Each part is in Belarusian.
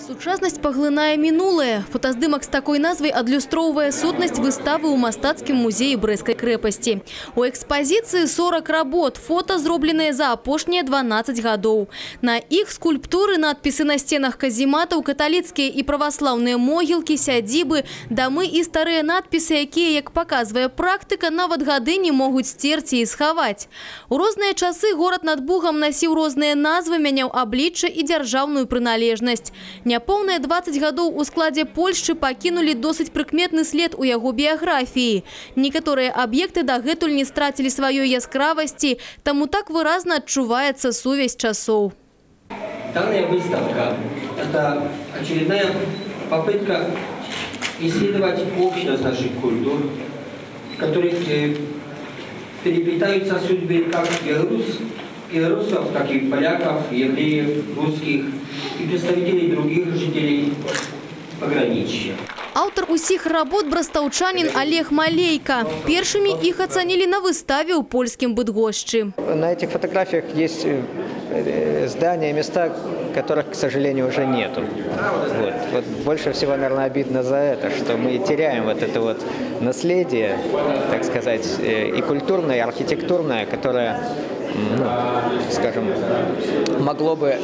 Сучасность поглынае минулое. Фотоздымок с такой назвой адлюстроўвае сутнасць выставы ў мастацкім музеі Брэсцкай крэпасці. У экспазіцыі 40 работ, фото зробленыя за апошнія 12 гадоў. На іх скульптуры, надпісы на сценах казематаў, каталіцкія і праваслаўныя могілкі, сядзібы, дамы і старыя надпісы, якія, як паказвае практыка, нават гады не могуць сцерці і схаваць. У розныя часы горад над Бугам насіў розныя назвы, мяняў аблічча і дзяржаўную прыналежнасць. Няпоўныя 20 гадоў у складзе Польшчы пакінулі досыць прыкметны след у яго біяграфіі. Некаторыя аб'екты дагэтуль не страцілі сваёй яскравасці, таму так выразна адчуваецца сувязь часоў. Данная выставка – это очередная попытка исследовать общность наших культур, в которых переплетаются судьбы как белорусов, так и поляков, евреев, русских и представителей других жителей пограничья. Автор усіх работ брастаўчанин Олег Малейко. Первыми их оценили на выставе у польским Быдгощи. На этих фотографиях есть здания, места, которых, к сожалению, уже нету. Вот больше всего, наверное, обидно за это, что мы теряем вот это вот наследие, так сказать, и культурное, и архитектурное, которое, скажем, могло бы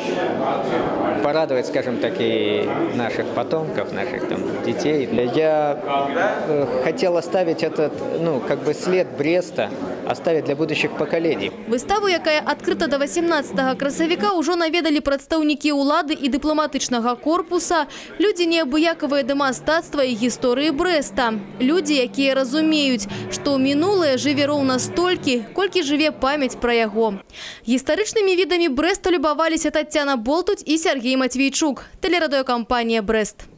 порадовать, скажем так, и наших потомков, наших там детей. Я хотел оставить этот, как бы след Бреста, оставить для будущих поколений. Выставу, якая открыта до 18 красавіка, уже наведали представники улады и дипломатичного корпуса, люди неабыякавыя да мастацтва и истории Бреста. Люди, якія разумеюць, что минулое живе роўна столькі, колькі живе память про яго. Гістарычнымі відамі Брэста любаваліся Таццяна Болтуць и Сергей Матвейчук. Телерадиокомпания «Брест».